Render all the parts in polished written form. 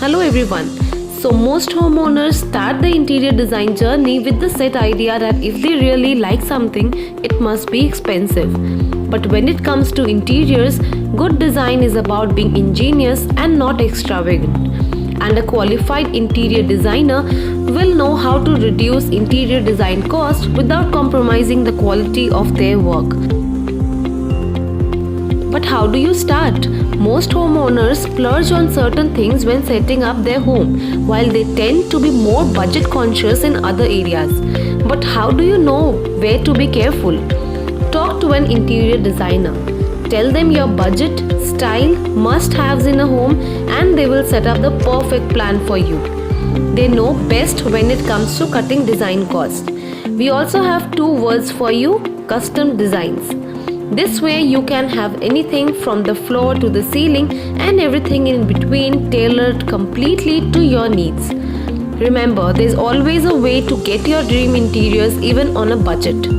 Hello everyone. So most homeowners start the interior design journey with the set idea that if they really like something, it must be expensive. But when it comes to interiors, good design is about being ingenious and not extravagant. And a qualified interior designer will know how to reduce interior design costs without compromising the quality of their work. But how do you start? Most homeowners splurge on certain things when setting up their home, while they tend to be more budget conscious in other areas. But how do you know where to be careful? Talk to an interior designer. Tell them your budget, style, must-haves in a home, and they will set up the perfect plan for you. They know best when it comes to cutting design costs. We also have two words for you: custom designs. This way you can have anything from the floor to the ceiling and everything in between tailored completely to your needs. Remember, there's always a way to get your dream interiors even on a budget.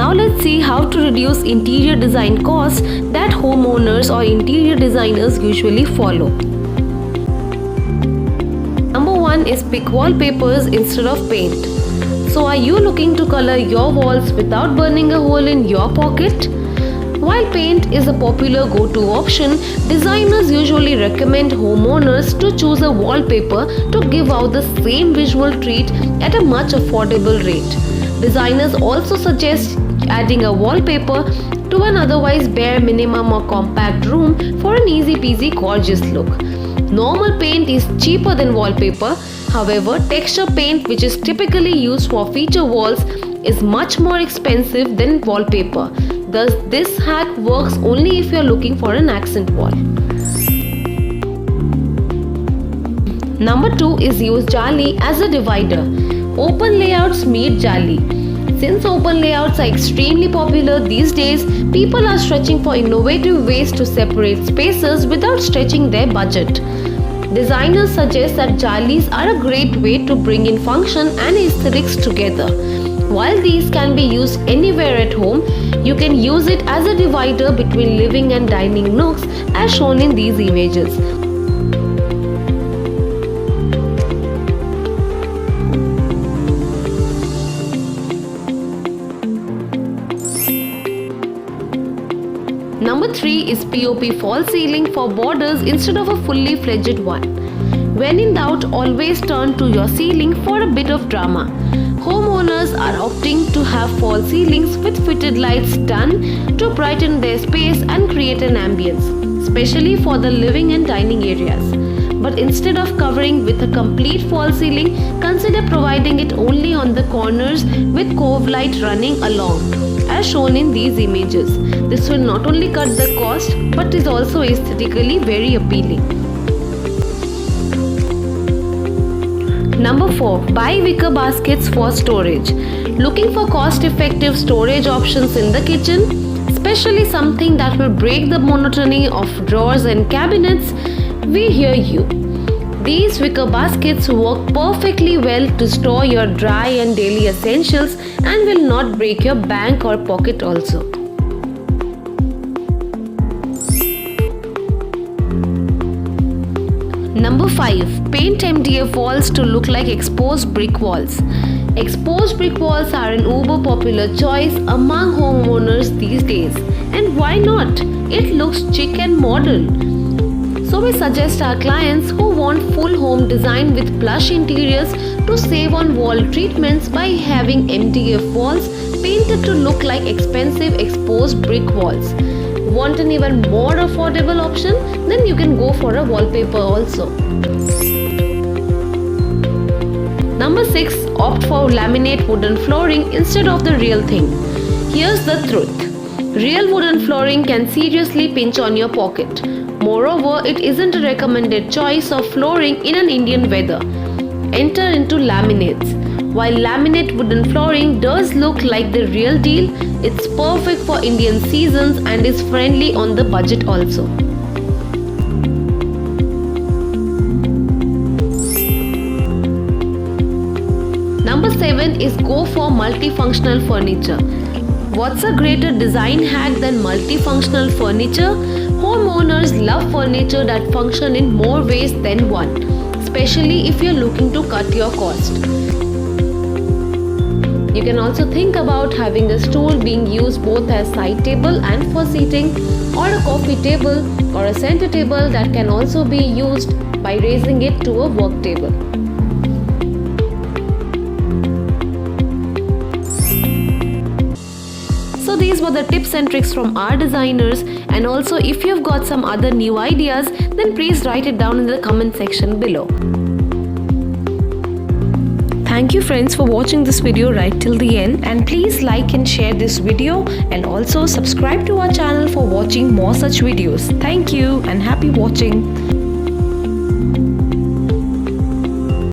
Now let's see how to reduce interior design costs that homeowners or interior designers usually follow. Number 1 is pick wallpapers instead of paint. So are you looking to color your walls without burning a hole in your pocket? While paint is a popular go-to option, designers usually recommend homeowners to choose a wallpaper to give out the same visual treat at a much affordable rate. Designers also suggest adding a wallpaper to an otherwise bare minimum or compact room for an easy-peasy gorgeous look. Normal paint is cheaper than wallpaper. However, texture paint, which is typically used for feature walls, is much more expensive than wallpaper. Thus, this hack works only if you are looking for an accent wall. Number 2 is use Jali as a divider. Open layouts meet Jali. Since open layouts are extremely popular these days, people are searching for innovative ways to separate spaces without stretching their budget. Designers suggest that Jalis are a great way to bring in function and aesthetics together. While these can be used anywhere at home, you can use it as a divider between living and dining nooks as shown in these images. Number 3 is POP false ceiling for borders instead of a fully fledged one. When in doubt, always turn to your ceiling for a bit of drama. Homeowners are opting to have false ceilings with fitted lights done to brighten their space and create an ambience, especially for the living and dining areas. But instead of covering with a complete false ceiling, consider providing it only on the corners with cove light running along, as shown in these images. This will not only cut the cost but is also aesthetically very appealing. Number 4. Buy wicker baskets for storage. Looking for cost-effective storage options in the kitchen, especially something that will break the monotony of drawers and cabinets? We hear you. These wicker baskets work perfectly well to store your dry and daily essentials and will not break your bank or pocket also. Number 5. Paint MDF walls to look like exposed brick walls. Exposed brick walls are an uber popular choice among homeowners these days. And why not? It looks chic and modern. So we suggest our clients who want full home design with plush interiors to save on wall treatments by having MDF walls painted to look like expensive exposed brick walls. Want an even more affordable option? Then you can go for a wallpaper also. Number 6. Opt for laminate wooden flooring instead of the real thing. Here's the truth. Real wooden flooring can seriously pinch on your pocket. Moreover, it isn't a recommended choice of flooring in an Indian weather. Enter into laminates. While laminate wooden flooring does look like the real deal, it's perfect for Indian seasons and is friendly on the budget also. Number 7 is go for multifunctional furniture. What's a greater design hack than multifunctional furniture? Homeowners love furniture that function in more ways than one, especially if you're looking to cut your cost. You can also think about having a stool being used both as side table and for seating, or a coffee table or a center table that can also be used by raising it to a work table. So these were the tips and tricks from our designers, and also if you've got some other new ideas, then please write it down in the comment section below. Thank you friends for watching this video right till the end, and please like and share this video, and also subscribe to our channel for watching more such videos. Thank you and happy watching.